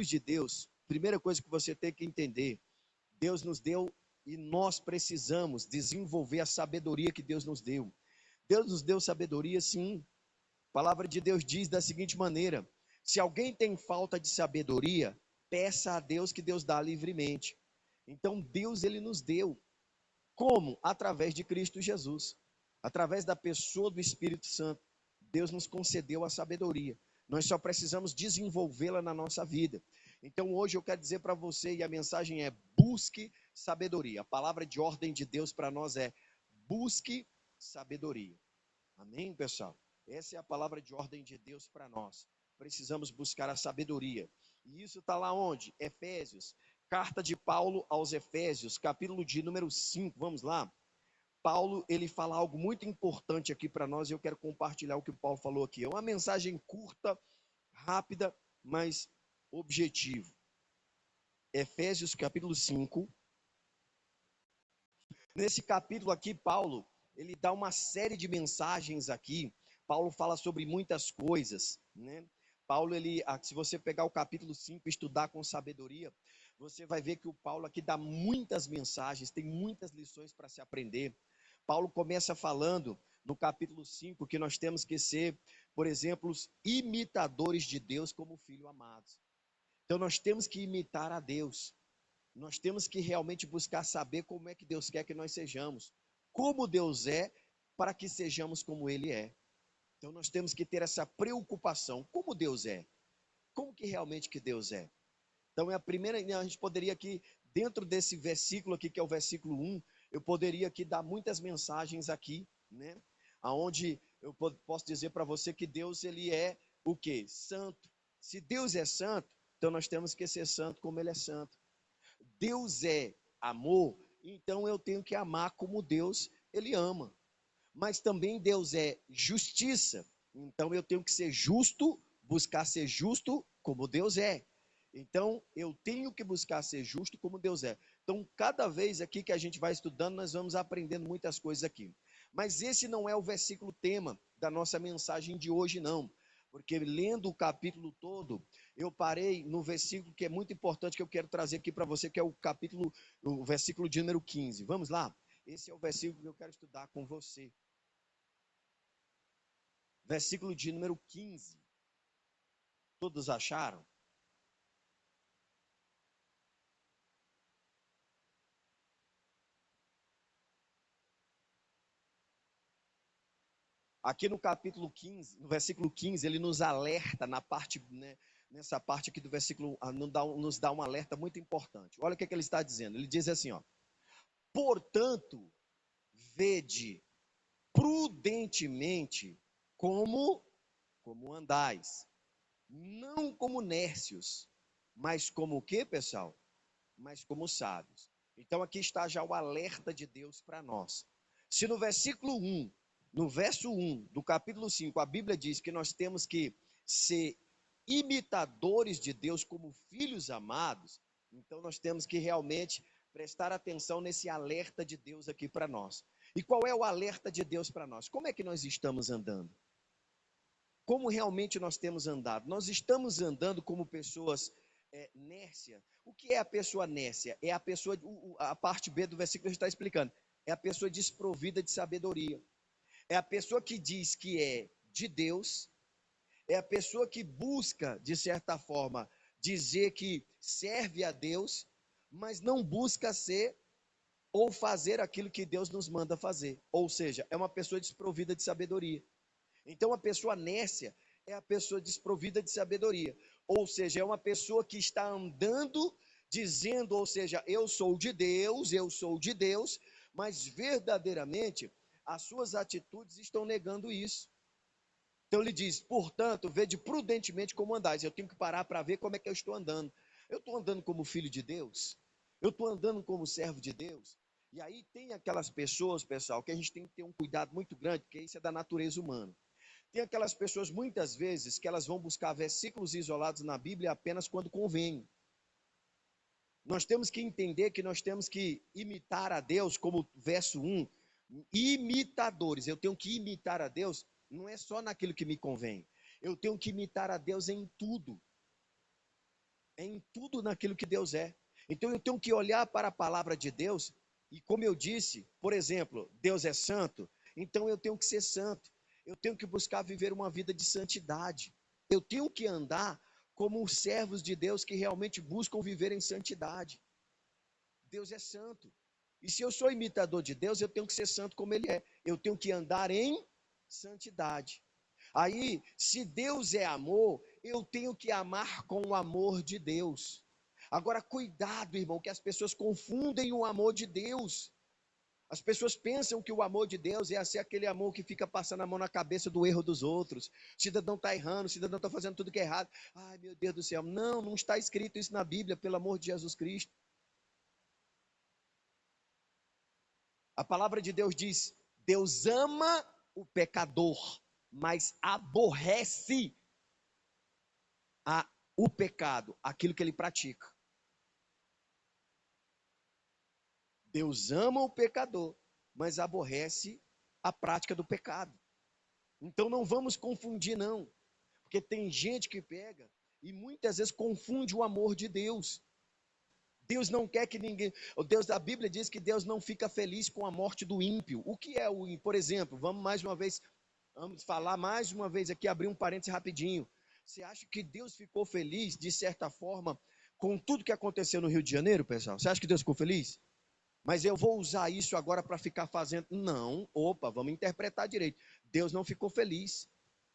filhos de Deus, primeira coisa que você tem que entender, Deus nos deu e nós precisamos desenvolver a sabedoria que Deus nos deu. Deus nos deu sabedoria, sim. A palavra de Deus diz da seguinte maneira: se alguém tem falta de sabedoria, peça a Deus que Deus dá livremente. Então Deus ele nos deu. Como? Através de Cristo Jesus. Através da pessoa do Espírito Santo. Deus nos concedeu a sabedoria. Nós só precisamos desenvolvê-la na nossa vida. Então hoje eu quero dizer para você, e a mensagem é: busque sabedoria. A palavra de ordem de Deus para nós é: busque sabedoria. Amém, pessoal? Essa é a palavra de ordem de Deus para nós. Precisamos buscar a sabedoria. E isso está lá onde? Efésios. Carta de Paulo aos Efésios, capítulo de número 5. Vamos lá? Paulo, ele fala algo muito importante aqui para nós e eu quero compartilhar o que o Paulo falou aqui. É uma mensagem curta, rápida, mas objetivo. Efésios, capítulo 5. Nesse capítulo aqui, Paulo, ele dá uma série de mensagens aqui. Paulo fala sobre muitas coisas, né? Paulo, se você pegar o capítulo 5 e estudar com sabedoria, você vai ver que o Paulo aqui dá muitas mensagens, tem muitas lições para se aprender. Paulo começa falando no capítulo 5 que nós temos que ser, por exemplo, os imitadores de Deus como filhos amados. Então nós temos que imitar a Deus. Nós temos que realmente buscar saber como é que Deus quer que nós sejamos. Como Deus é, para que sejamos como Ele é. Então nós temos que ter essa preocupação. Como Deus é? Como que realmente que Deus é? Então é a primeira, a gente poderia aqui, dentro desse versículo aqui, que é o versículo 1, eu poderia aqui dar muitas mensagens aqui, né? Aonde eu posso dizer para você que Deus, ele é o quê? Santo. Se Deus é santo, então nós temos que ser santo como Ele é santo. Deus é amor, então eu tenho que amar como Deus, ele ama. Mas também Deus é justiça, então eu tenho que ser justo, buscar ser justo como Deus é. Então eu tenho que buscar ser justo como Deus é. Então cada vez aqui que a gente vai estudando, nós vamos aprendendo muitas coisas aqui. Mas esse não é o versículo tema da nossa mensagem de hoje, não. Porque lendo o capítulo todo, eu parei no versículo que é muito importante, que eu quero trazer aqui para você, que é o versículo de número 15. Vamos lá? Esse é o versículo que eu quero estudar com você. Versículo de número 15. Todos acharam? Aqui no capítulo 15, no versículo 15, ele nos alerta na parte, né, nessa parte aqui do versículo, nos dá um alerta muito importante. Olha o que ele está dizendo. Ele diz assim, ó: portanto, vede prudentemente como andais, não como nércios, mas como o quê, pessoal? Mas como sábios. Então aqui está já o alerta de Deus para nós. Se no versículo 1, no verso 1 do capítulo 5, a Bíblia diz que nós temos que ser imitadores de Deus como filhos amados, então nós temos que realmente prestar atenção nesse alerta de Deus aqui para nós. E qual é o alerta de Deus para nós? Como é que nós estamos andando? Como realmente nós temos andado? Nós estamos andando como pessoas nércia. O que é a pessoa nércia? É a pessoa, a parte B do versículo está explicando. É a pessoa desprovida de sabedoria. É a pessoa que diz que é de Deus. É a pessoa que busca, de certa forma, dizer que serve a Deus, mas não busca ser ou fazer aquilo que Deus nos manda fazer. Ou seja, é uma pessoa desprovida de sabedoria. Então, a pessoa nércia é a pessoa desprovida de sabedoria. Ou seja, é uma pessoa que está andando dizendo, ou seja, eu sou de Deus, mas verdadeiramente as suas atitudes estão negando isso. Então ele diz, portanto, vede prudentemente como andais. Eu tenho que parar para ver como é que eu estou andando. Eu estou andando como filho de Deus? Eu estou andando como servo de Deus? E aí tem aquelas pessoas, pessoal, que a gente tem que ter um cuidado muito grande, porque isso é da natureza humana. Tem aquelas pessoas, muitas vezes, que elas vão buscar versículos isolados na Bíblia apenas quando convém. Nós temos que entender que nós temos que imitar a Deus, como verso 1, imitadores. Eu tenho que imitar a Deus, não é só naquilo que me convém. Eu tenho que imitar a Deus em tudo. é em tudo naquilo que Deus é. Então eu tenho que olhar para a palavra de Deus, e como eu disse, por exemplo, Deus é santo, então eu tenho que ser santo. Eu tenho que buscar viver uma vida de santidade. Eu tenho que andar como os servos de Deus que realmente buscam viver em santidade. Deus é santo. E se eu sou imitador de Deus, eu tenho que ser santo como Ele é. Eu tenho que andar em santidade. Aí, se Deus é amor, eu tenho que amar com o amor de Deus. Agora, cuidado, irmão, que as pessoas confundem o amor de Deus. As pessoas pensam que o amor de Deus é assim, aquele amor que fica passando a mão na cabeça do erro dos outros. O cidadão está errando, o cidadão está fazendo tudo que é errado. Ai, meu Deus do céu. Não, não está escrito isso na Bíblia, pelo amor de Jesus Cristo. A palavra de Deus diz: Deus ama o pecador, mas aborrece o pecado, aquilo que ele pratica. Deus ama o pecador, mas aborrece a prática do pecado. Então não vamos confundir, não. Porque tem gente que pega e muitas vezes confunde o amor de Deus. Deus não quer que ninguém. O Deus da Bíblia diz que Deus não fica feliz com a morte do ímpio. O que é o ímpio? Por exemplo, vamos falar mais uma vez aqui, abrir um parênteses rapidinho. Você acha que Deus ficou feliz, de certa forma, com tudo que aconteceu no Rio de Janeiro, pessoal? Você acha que Deus ficou feliz? Mas eu vou usar isso agora para ficar fazendo. Não, opa, vamos interpretar direito. Deus não ficou feliz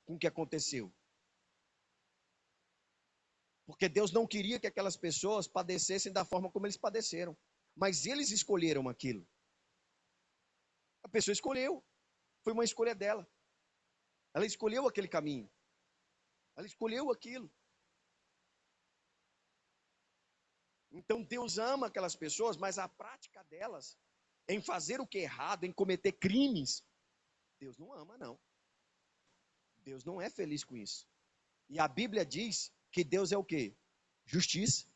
com o que aconteceu. Porque Deus não queria que aquelas pessoas padecessem da forma como eles padeceram. Mas eles escolheram aquilo. A pessoa escolheu. Foi uma escolha dela. Ela escolheu aquele caminho. Ela escolheu aquilo. Então Deus ama aquelas pessoas, mas a prática delas, em fazer o que é errado, em cometer crimes, Deus não ama, não. Deus não é feliz com isso. E a Bíblia diz que Deus é o quê? Justiça.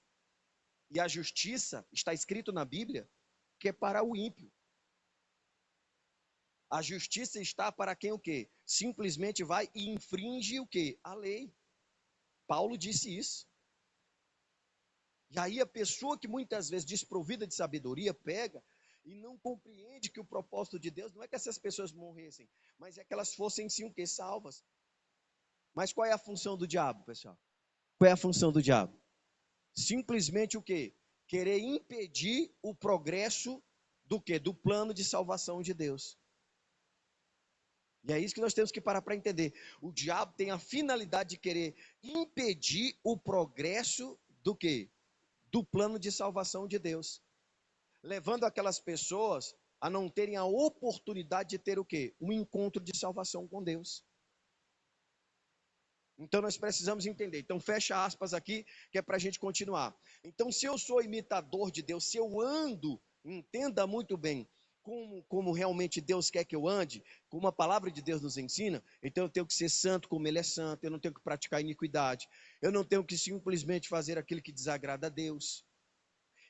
E a justiça, está escrito na Bíblia, que é para o ímpio. A justiça está para quem o quê? Simplesmente vai e infringe o quê? A lei. Paulo disse isso. E aí a pessoa que muitas vezes desprovida de sabedoria pega e não compreende que o propósito de Deus não é que essas pessoas morressem, mas é que elas fossem sim o quê? Salvas. Mas qual é a função do diabo, pessoal? Qual é a função do diabo? Simplesmente o quê? Querer impedir o progresso do quê? Do plano de salvação de Deus. E é isso que nós temos que parar para entender. O diabo tem a finalidade de querer impedir o progresso do quê? Do plano de salvação de Deus. Levando aquelas pessoas a não terem a oportunidade de ter o quê? Um encontro de salvação com Deus. Então nós precisamos entender. Então fecha aspas aqui, que é para a gente continuar. Então se eu sou imitador de Deus, se eu ando, entenda muito bem, como realmente Deus quer que eu ande, como a palavra de Deus nos ensina, então eu tenho que ser santo como Ele é santo, eu não tenho que praticar iniquidade, eu não tenho que simplesmente fazer aquilo que desagrada a Deus.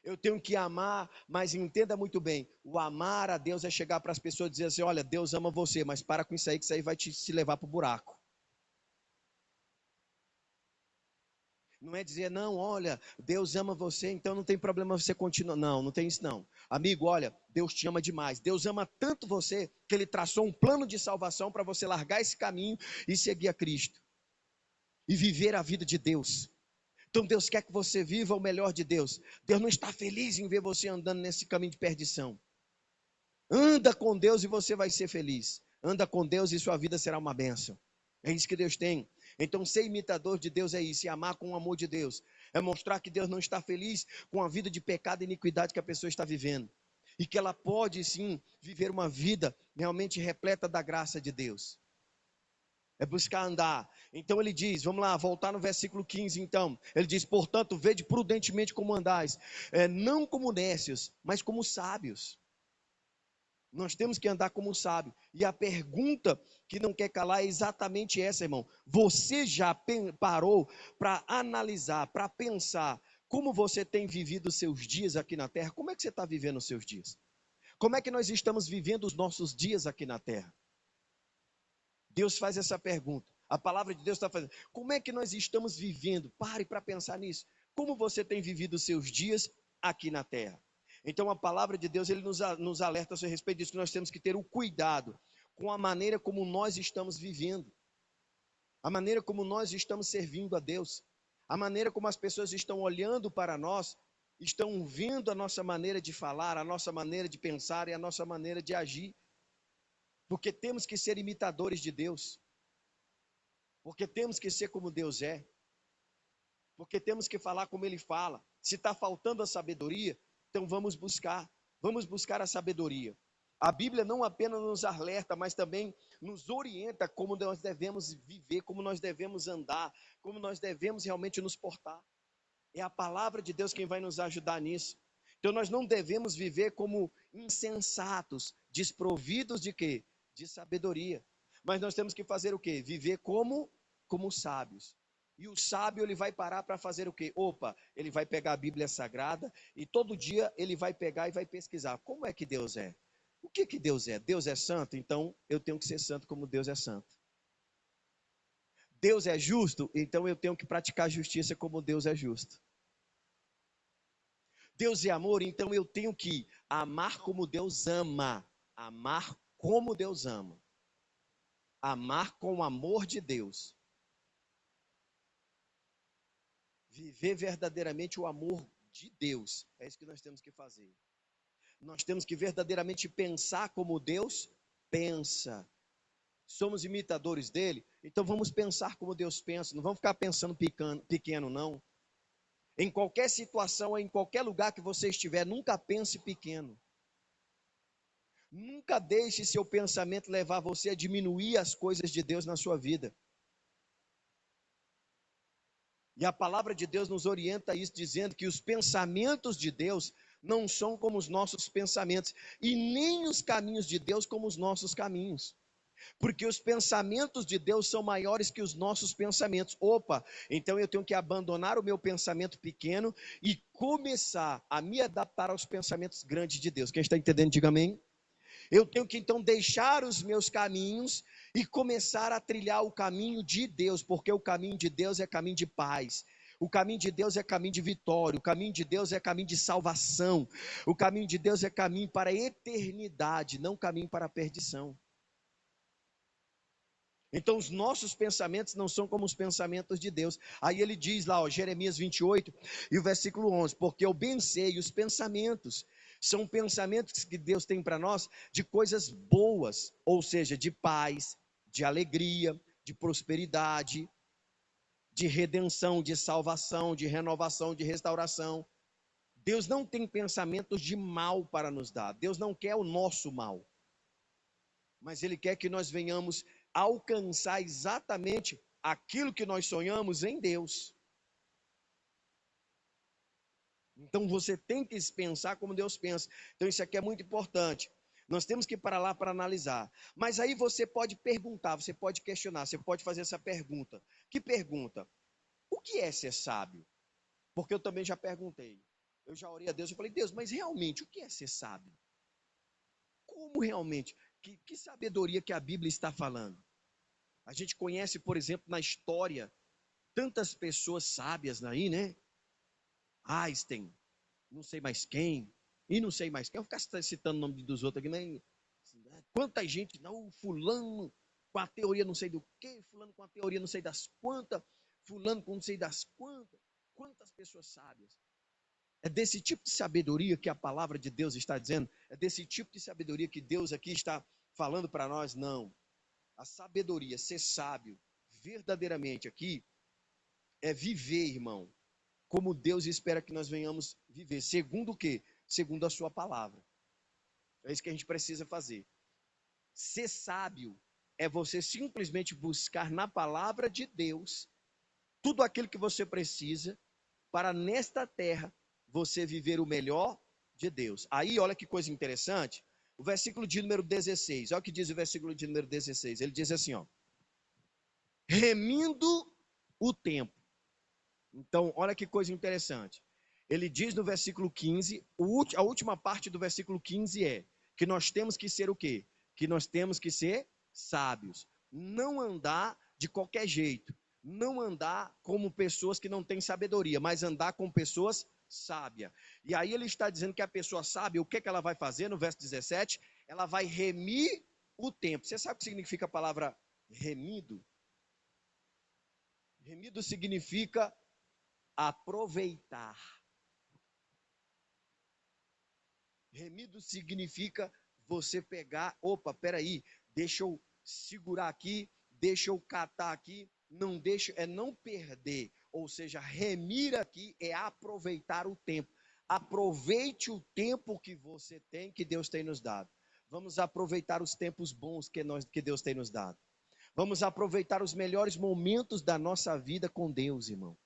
Eu tenho que amar, mas entenda muito bem, o amar a Deus é chegar para as pessoas e dizer assim, olha, Deus ama você, mas para com isso aí, que isso aí vai te levar para o buraco. Não é dizer, não, olha, Deus ama você, então não tem problema você continuar. Não, não tem isso não. Amigo, olha, Deus te ama demais. Deus ama tanto você, que Ele traçou um plano de salvação para você largar esse caminho e seguir a Cristo. E viver a vida de Deus. Então Deus quer que você viva o melhor de Deus. Deus não está feliz em ver você andando nesse caminho de perdição. Anda com Deus e você vai ser feliz. Anda com Deus e sua vida será uma bênção. É isso que Deus tem. Então ser imitador de Deus é isso, é amar com o amor de Deus. É mostrar que Deus não está feliz com a vida de pecado e iniquidade que a pessoa está vivendo. E que ela pode sim viver uma vida realmente repleta da graça de Deus. É buscar andar. Então ele diz, vamos lá, voltar no versículo 15 então. Ele diz, portanto, vede prudentemente como andais, não como nécios, mas como sábios. Nós temos que andar como sábio. E a pergunta que não quer calar é exatamente essa, irmão. Você já parou para analisar, para pensar como você tem vivido os seus dias aqui na terra? Como é que você está vivendo os seus dias? Como é que nós estamos vivendo os nossos dias aqui na terra? Deus faz essa pergunta. A palavra de Deus está fazendo. Como é que nós estamos vivendo? Pare para pensar nisso. Como você tem vivido os seus dias aqui na terra? Então a palavra de Deus, ele nos alerta a respeito disso, que nós temos que ter o cuidado com a maneira como nós estamos vivendo, a maneira como nós estamos servindo a Deus, a maneira como as pessoas estão olhando para nós, estão vendo a nossa maneira de falar, a nossa maneira de pensar e a nossa maneira de agir, porque temos que ser imitadores de Deus, porque temos que ser como Deus é, porque temos que falar como Ele fala. Se está faltando a sabedoria, então vamos buscar a sabedoria. A Bíblia não apenas nos alerta, mas também nos orienta como nós devemos viver, como nós devemos andar, como nós devemos realmente nos portar. É a palavra de Deus quem vai nos ajudar nisso. Então nós não devemos viver como insensatos, desprovidos de quê? De sabedoria. Mas nós temos que fazer o quê? Viver como sábios. E o sábio, ele vai parar para fazer o quê? Ele vai pegar a Bíblia Sagrada e todo dia ele vai pegar e vai pesquisar. Como é que Deus é? O que Deus é? Deus é santo, então eu tenho que ser santo como Deus é santo. Deus é justo, então eu tenho que praticar justiça como Deus é justo. Deus é amor, então eu tenho que amar como Deus ama. Amar como Deus ama. Amar com o amor de Deus. Viver verdadeiramente o amor de Deus. É isso que nós temos que fazer. Nós temos que verdadeiramente pensar como Deus pensa. Somos imitadores dele, então vamos pensar como Deus pensa. Não vamos ficar pensando pequeno, não. Em qualquer situação, em qualquer lugar que você estiver, nunca pense pequeno. Nunca deixe seu pensamento levar você a diminuir as coisas de Deus na sua vida. E a palavra de Deus nos orienta a isso, dizendo que os pensamentos de Deus não são como os nossos pensamentos, e nem os caminhos de Deus como os nossos caminhos. Porque os pensamentos de Deus são maiores que os nossos pensamentos. Então eu tenho que abandonar o meu pensamento pequeno e começar a me adaptar aos pensamentos grandes de Deus. Quem está entendendo, diga amém. Eu tenho que então deixar os meus caminhos e começar a trilhar o caminho de Deus, porque o caminho de Deus é caminho de paz. O caminho de Deus é caminho de vitória, o caminho de Deus é caminho de salvação, o caminho de Deus é caminho para a eternidade, não caminho para a perdição. Então os nossos pensamentos não são como os pensamentos de Deus. Aí ele diz lá, Jeremias 28 e o versículo 11, porque eu bem sei os pensamentos, são pensamentos que Deus tem para nós de coisas boas, ou seja, de paz, de alegria, de prosperidade, de redenção, de salvação, de renovação, de restauração. Deus não tem pensamentos de mal para nos dar. Deus não quer o nosso mal, mas Ele quer que nós venhamos alcançar exatamente aquilo que nós sonhamos em Deus. Então você tem que pensar como Deus pensa. Então isso aqui é muito importante. Nós temos que ir para lá para analisar. Mas aí você pode perguntar, você pode questionar, você pode fazer essa pergunta. Que pergunta? O que é ser sábio? Porque eu também já perguntei. Eu já orei a Deus, eu falei, Deus, mas realmente o que é ser sábio? Como realmente? Que sabedoria que a Bíblia está falando? A gente conhece, por exemplo, na história, tantas pessoas sábias aí, né? Einstein, não sei mais quem, e não sei mais quem. Eu vou ficar citando o nome dos outros aqui, mas quanta gente, não, fulano com a teoria não sei do que, fulano com a teoria não sei das quantas, fulano com não sei das quantas. Quantas pessoas sábias. É desse tipo de sabedoria que a palavra de Deus está dizendo? É desse tipo de sabedoria que Deus aqui está falando para nós? Não. A sabedoria, ser sábio, verdadeiramente aqui, é viver, irmão, como Deus espera que nós venhamos viver. Segundo o quê? Segundo a sua palavra. É isso que a gente precisa fazer. Ser sábio é você simplesmente buscar na palavra de Deus tudo aquilo que você precisa para nesta terra você viver o melhor de Deus. Aí, olha que coisa interessante, o versículo de número 16, olha o que diz o versículo de número 16, ele diz assim, ó, remindo o tempo. Então, olha que coisa interessante, ele diz no versículo 15, a última parte do versículo 15 é, que nós temos que ser o quê? Que nós temos que ser sábios, não andar de qualquer jeito, não andar como pessoas que não têm sabedoria, mas andar com pessoas sábias. E aí ele está dizendo que a pessoa sábia, o que ela vai fazer no verso 17? Ela vai remir o tempo. Você sabe o que significa a palavra remido? Remido significa aproveitar. Remido significa você pegar, opa, peraí, deixa eu segurar aqui, deixa eu catar aqui, não deixa, é não perder, ou seja, remir aqui é aproveitar o tempo. Aproveite o tempo que você tem, que Deus tem nos dado. Vamos aproveitar os tempos bons que Deus tem nos dado. Vamos aproveitar os melhores momentos da nossa vida com Deus, irmão.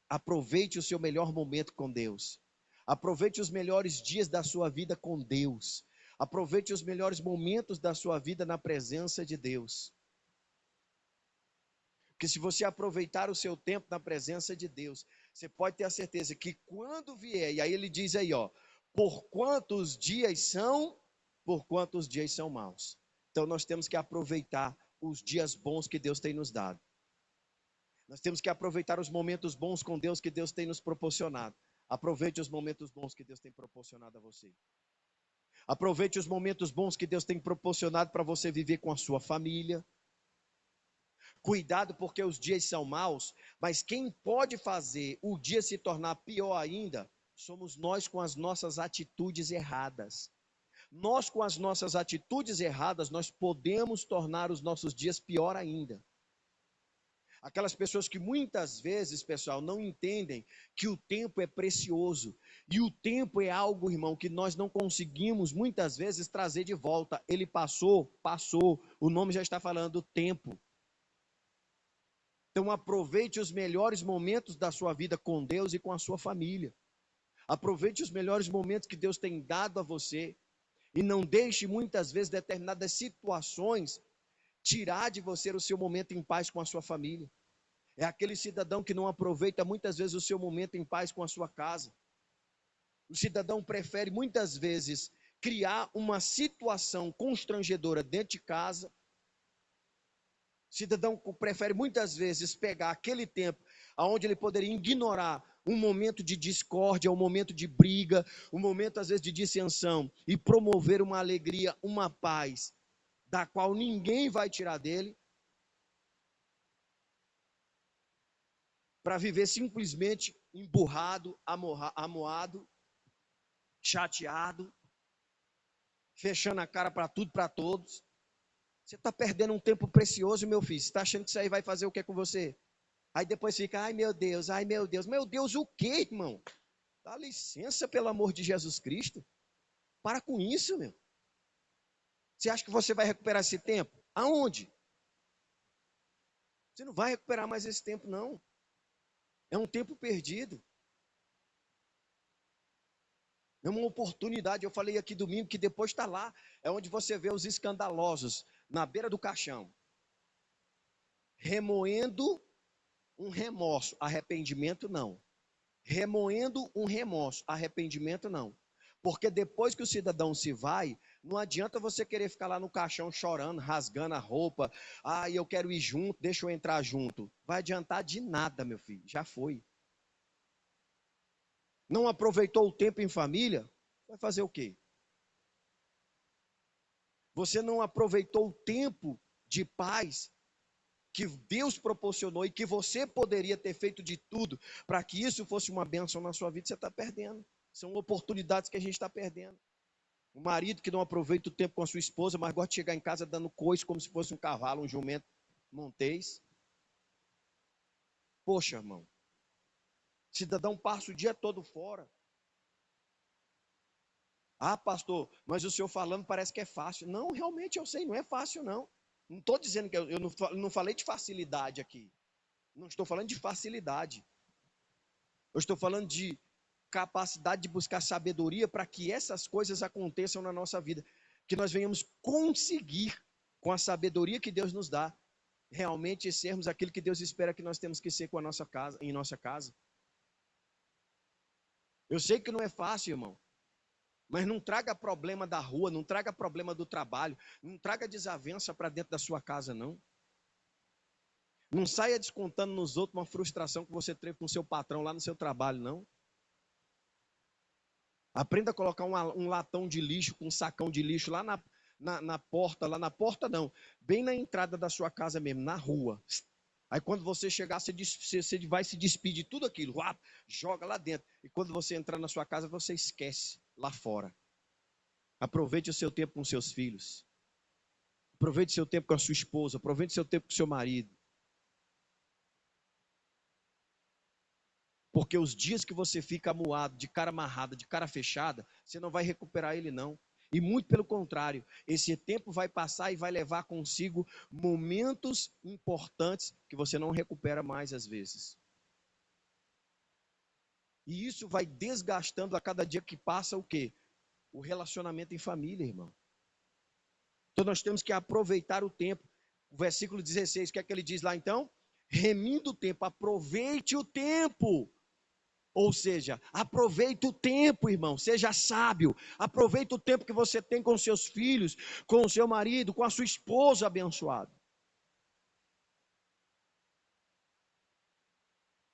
Aproveite o seu melhor momento com Deus. Aproveite os melhores dias da sua vida com Deus. Aproveite os melhores momentos da sua vida na presença de Deus. Porque se você aproveitar o seu tempo na presença de Deus, você pode ter a certeza que quando vier, e aí ele diz aí, ó, por quantos dias são maus. Então nós temos que aproveitar os dias bons que Deus tem nos dado. Nós temos que aproveitar os momentos bons com Deus que Deus tem nos proporcionado. Aproveite os momentos bons que Deus tem proporcionado a você. Aproveite os momentos bons que Deus tem proporcionado para você viver com a sua família. Cuidado, porque os dias são maus, mas quem pode fazer o dia se tornar pior ainda, somos nós com as nossas atitudes erradas. Nós com as nossas atitudes erradas, nós podemos tornar os nossos dias pior ainda. Aquelas pessoas que muitas vezes, pessoal, não entendem que o tempo é precioso. E o tempo é algo, irmão, que nós não conseguimos muitas vezes trazer de volta. Ele passou. O nome já está falando, tempo. Então aproveite os melhores momentos da sua vida com Deus e com a sua família. Aproveite os melhores momentos que Deus tem dado a você. E não deixe muitas vezes determinadas situações tirar de você o seu momento em paz com a sua família. É aquele cidadão que não aproveita muitas vezes o seu momento em paz com a sua casa. O cidadão prefere muitas vezes criar uma situação constrangedora dentro de casa. O cidadão prefere muitas vezes pegar aquele tempo onde ele poderia ignorar um momento de discórdia, um momento de briga, um momento às vezes de dissensão e promover uma alegria, uma paz, da qual ninguém vai tirar dele, para viver simplesmente emburrado, amoado, chateado, fechando a cara para tudo, para todos. Você está perdendo um tempo precioso, meu filho. Você está achando que isso aí vai fazer o que com você? Aí depois fica, ai meu Deus, ai meu Deus. Meu Deus, o quê, irmão? Dá licença, pelo amor de Jesus Cristo. Para com isso, meu. Você acha que você vai recuperar esse tempo? Aonde? Você não vai recuperar mais esse tempo, não. É um tempo perdido. É uma oportunidade. Eu falei aqui domingo que depois está lá. É onde você vê os escandalosos na beira do caixão, remoendo um remorso. Arrependimento não. Remoendo um remorso. Arrependimento não. Porque depois que o cidadão se vai, não adianta você querer ficar lá no caixão chorando, rasgando a roupa. Ah, eu quero ir junto, deixa eu entrar junto. Vai adiantar de nada, meu filho. Já foi. Não aproveitou o tempo em família? Vai fazer o quê? Você não aproveitou o tempo de paz que Deus proporcionou e que você poderia ter feito de tudo para que isso fosse uma bênção na sua vida, você está perdendo. São oportunidades que a gente está perdendo. O marido que não aproveita o tempo com a sua esposa, mas gosta de chegar em casa dando coice como se fosse um cavalo, um jumento montês. Poxa, irmão. Cidadão passa o dia todo fora. Ah, pastor, mas o senhor falando parece que é fácil. Não, realmente eu sei, não é fácil não. Não estou dizendo que eu não falei de facilidade aqui. Não estou falando de facilidade. Eu estou falando de capacidade de buscar sabedoria para que essas coisas aconteçam na nossa vida. Que nós venhamos conseguir, com a sabedoria que Deus nos dá, realmente sermos aquilo que Deus espera que nós temos que ser com a nossa casa, em nossa casa. Eu sei que não é fácil, irmão. Mas não traga problema da rua, não traga problema do trabalho, não traga desavença para dentro da sua casa, não. Não saia descontando nos outros uma frustração que você teve com o seu patrão lá no seu trabalho, não. Aprenda a colocar um latão de lixo, com um sacão de lixo lá na porta, lá na porta não, bem na entrada da sua casa mesmo, na rua. Aí quando você chegar, você vai se despedir de tudo aquilo, joga lá dentro. E quando você entrar na sua casa, você esquece lá fora. Aproveite o seu tempo com seus filhos. Aproveite o seu tempo com a sua esposa. Aproveite o seu tempo com o seu marido. Porque os dias que você fica amuado, de cara amarrada, de cara fechada, você não vai recuperar ele não. E muito pelo contrário, esse tempo vai passar e vai levar consigo momentos importantes que você não recupera mais às vezes. E isso vai desgastando a cada dia que passa o quê? O relacionamento em família, irmão. Então nós temos que aproveitar o tempo. O versículo 16, o que é que ele diz lá então? Remindo o tempo, aproveite o tempo. Ou seja, aproveite o tempo, irmão, seja sábio. Aproveite o tempo que você tem com seus filhos, com o seu marido, com a sua esposa abençoada.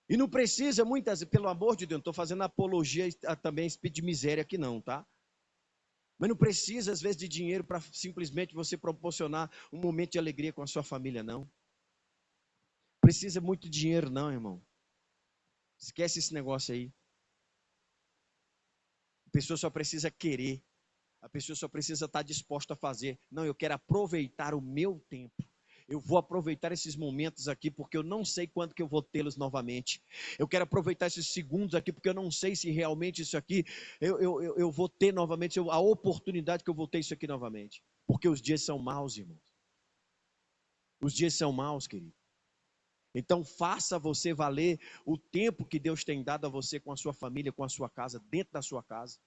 E não precisa muitas, pelo amor de Deus, não estou fazendo apologia também a espírito de miséria aqui não, tá? Mas não precisa às vezes de dinheiro para simplesmente você proporcionar um momento de alegria com a sua família, não. Precisa muito de dinheiro não, irmão. Esquece esse negócio aí. A pessoa só precisa querer. A pessoa só precisa estar disposta a fazer. Não, eu quero aproveitar o meu tempo. Eu vou aproveitar esses momentos aqui, porque eu não sei quando que eu vou tê-los novamente. Eu quero aproveitar esses segundos aqui, porque eu não sei se realmente isso aqui, eu vou ter novamente, a oportunidade que eu vou ter isso aqui novamente. Porque os dias são maus, irmãos. Os dias são maus, querido. Então faça você valer o tempo que Deus tem dado a você com a sua família, com a sua casa, dentro da sua casa.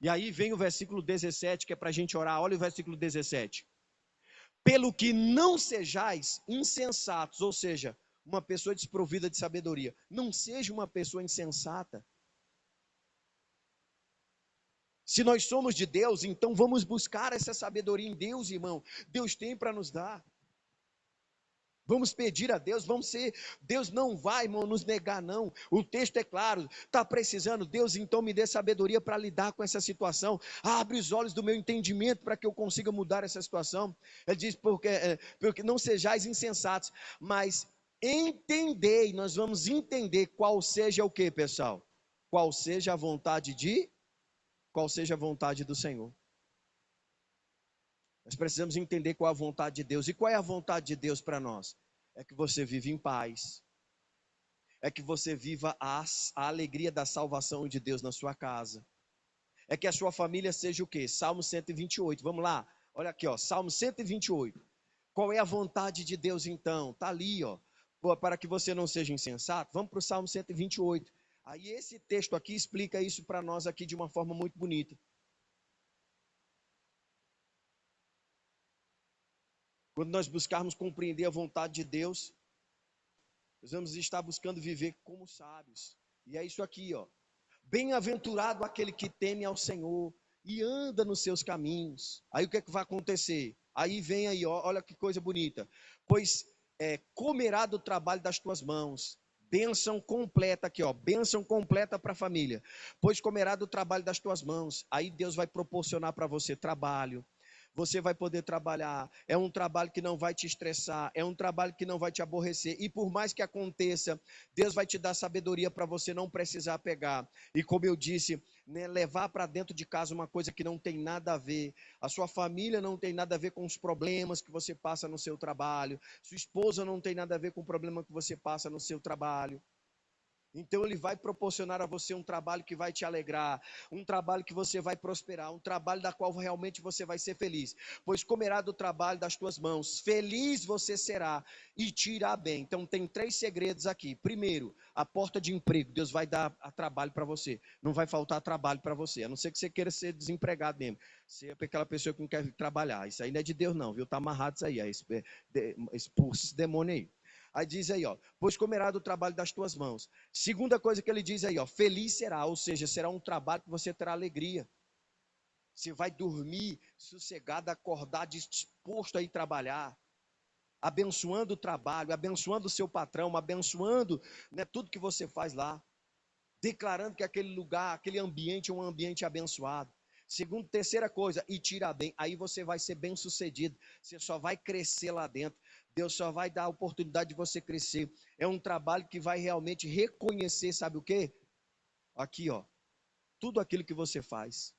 E aí vem o versículo 17, que é para a gente orar. Olha o versículo 17. Pelo que não sejais insensatos, ou seja, uma pessoa desprovida de sabedoria. Não seja uma pessoa insensata. Se nós somos de Deus, então vamos buscar essa sabedoria em Deus, irmão. Deus tem para nos dar. Vamos pedir a Deus, Deus não vai, irmão, nos negar não, o texto é claro, está precisando, Deus então me dê sabedoria para lidar com essa situação, abre os olhos do meu entendimento para que eu consiga mudar essa situação. Ele diz, porque não sejais insensatos, mas entendei, nós vamos entender qual seja o que, pessoal? Qual seja a vontade do Senhor. Nós precisamos entender qual é a vontade de Deus. E qual é a vontade de Deus para nós? É que você viva em paz. É que você viva a alegria da salvação de Deus na sua casa. É que a sua família seja o quê? Salmo 128. Vamos lá. Olha aqui, ó, Salmo 128. Qual é a vontade de Deus então? Está ali, ó. Para que você não seja insensato. Vamos para o Salmo 128. Aí esse texto aqui explica isso para nós aqui de uma forma muito bonita. Quando nós buscarmos compreender a vontade de Deus, nós vamos estar buscando viver como sábios. E é isso aqui, ó. Bem-aventurado aquele que teme ao Senhor e anda nos seus caminhos. Aí o que é que vai acontecer? Aí vem aí, ó, olha que coisa bonita. Pois comerá do trabalho das tuas mãos. Bênção completa aqui, ó. Bênção completa para a família. Pois comerá do trabalho das tuas mãos. Aí Deus vai proporcionar para você trabalho. Você vai poder trabalhar, é um trabalho que não vai te estressar, é um trabalho que não vai te aborrecer, e por mais que aconteça, Deus vai te dar sabedoria para você não precisar pegar, e como eu disse, né, levar para dentro de casa uma coisa que não tem nada a ver, a sua família não tem nada a ver com os problemas que você passa no seu trabalho, sua esposa não tem nada a ver com o problema que você passa no seu trabalho. Então ele vai proporcionar a você um trabalho que vai te alegrar, um trabalho que você vai prosperar, um trabalho da qual realmente você vai ser feliz, pois comerá do trabalho das tuas mãos, feliz você será e te irá bem. Então tem 3 segredos aqui. Primeiro, a porta de emprego, Deus vai dar trabalho para você, não vai faltar trabalho para você, a não ser que você queira ser desempregado mesmo, ser aquela pessoa que não quer trabalhar, isso aí não é de Deus não, viu? Está amarrado isso aí, expulsa esse demônio aí. Aí diz aí, ó, pois comerá do trabalho das tuas mãos. Segunda coisa que ele diz aí, ó, feliz será, ou seja, será um trabalho que você terá alegria. Você vai dormir sossegado, acordar, disposto a ir trabalhar. abençoando o trabalho, abençoando o seu patrão, abençoando, né, tudo que você faz lá, declarando que aquele lugar, aquele ambiente é um ambiente abençoado. Segundo, terceira coisa, e tira bem, aí você vai ser bem sucedido, você só vai crescer lá dentro, Deus só vai dar a oportunidade de você crescer. É um trabalho que vai realmente reconhecer, sabe o quê? Aqui, ó, tudo aquilo que você faz.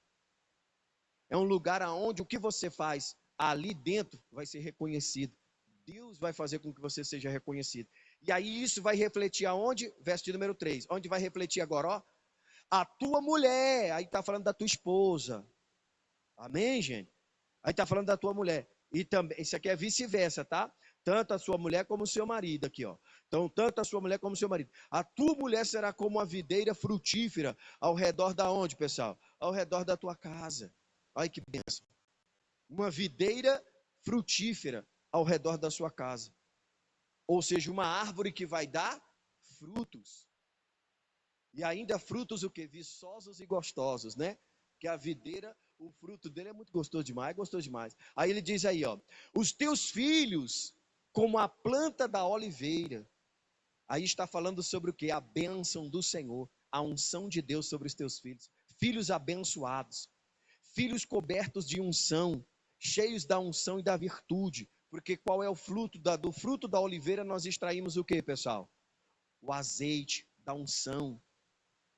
É um lugar onde o que você faz ali dentro vai ser reconhecido. Deus vai fazer com que você seja reconhecido. E aí isso vai refletir aonde? Verso de número 3. Onde vai refletir agora, ó? A tua mulher. Aí está falando da tua esposa. Amém, gente? Aí está falando da tua mulher. E também, isso aqui é vice-versa, tá? Tanto a sua mulher como o seu marido aqui, ó. Então, tanto a sua mulher como o seu marido. A tua mulher será como uma videira frutífera ao redor da onde, pessoal? Ao redor da tua casa. Olha que bênção. Uma videira frutífera ao redor da sua casa. Ou seja, uma árvore que vai dar frutos. E ainda frutos o quê? Viçosos e gostosos, né? Que a videira, o fruto dele é muito gostoso demais, gostoso demais. Aí ele diz aí, ó, os teus filhos como a planta da oliveira. Aí está falando sobre o quê? A bênção do Senhor, a unção de Deus sobre os teus filhos. Filhos abençoados, filhos cobertos de unção, cheios da unção e da virtude. Porque qual é o fruto do fruto da oliveira? Nós extraímos o quê, pessoal? O azeite da unção.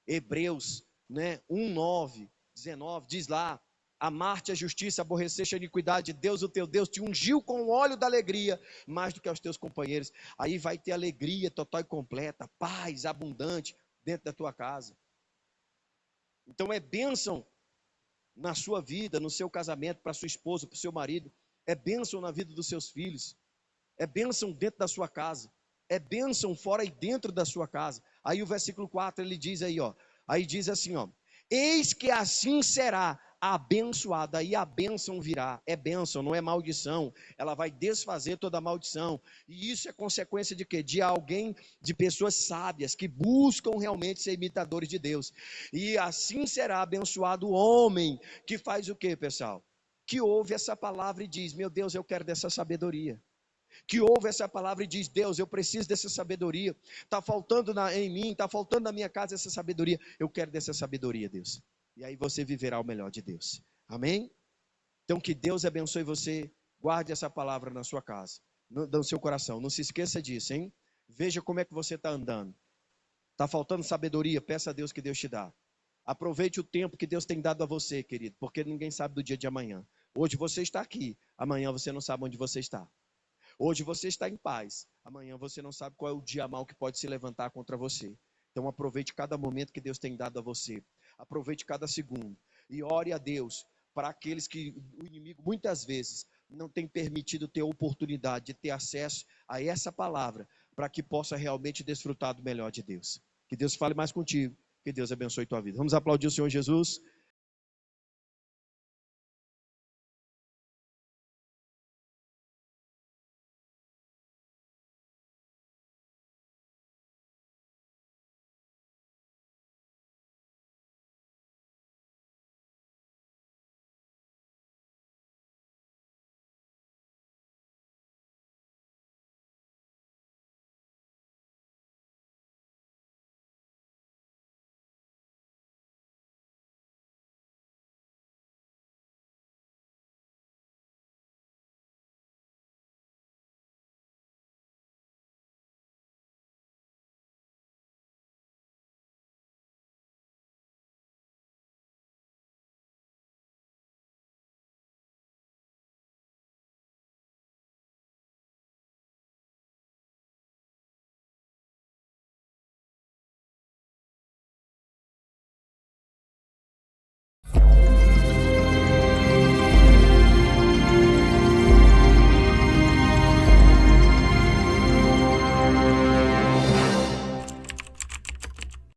Hebreus, né, 1:9, 19, diz lá: amar-te a justiça, aborrecer-te a iniquidade, Deus o teu Deus te ungiu com o óleo da alegria, mais do que aos teus companheiros. Aí vai ter alegria total e completa, paz abundante dentro da tua casa. Então é bênção na sua vida, no seu casamento, para sua esposa, para o seu marido, é bênção na vida dos seus filhos, é bênção dentro da sua casa, é bênção fora e dentro da sua casa. Aí o versículo 4 ele diz aí, ó, aí diz assim, ó, eis que assim será abençoada, aí a bênção virá, é bênção, não é maldição, ela vai desfazer toda a maldição, e isso é consequência de quê? De alguém, de pessoas sábias, que buscam realmente ser imitadores de Deus, e assim será abençoado o homem, que faz o quê, pessoal? Que ouve essa palavra e diz, meu Deus, eu quero dessa sabedoria, que ouve essa palavra e diz, Deus, eu preciso dessa sabedoria, está faltando em mim, está faltando na minha casa essa sabedoria, eu quero dessa sabedoria, Deus, e aí você viverá o melhor de Deus, amém? Então que Deus abençoe você, guarde essa palavra na sua casa, no seu coração, não se esqueça disso, hein? Veja como é que você está andando, está faltando sabedoria, peça a Deus que Deus te dá, aproveite o tempo que Deus tem dado a você, querido, porque ninguém sabe do dia de amanhã, hoje você está aqui, amanhã você não sabe onde você está. Hoje você está em paz, amanhã você não sabe qual é o dia mau que pode se levantar contra você. Então aproveite cada momento que Deus tem dado a você, aproveite cada segundo e ore a Deus para aqueles que o inimigo muitas vezes não tem permitido ter oportunidade de ter acesso a essa palavra, para que possa realmente desfrutar do melhor de Deus. Que Deus fale mais contigo, que Deus abençoe tua vida. Vamos aplaudir o Senhor Jesus.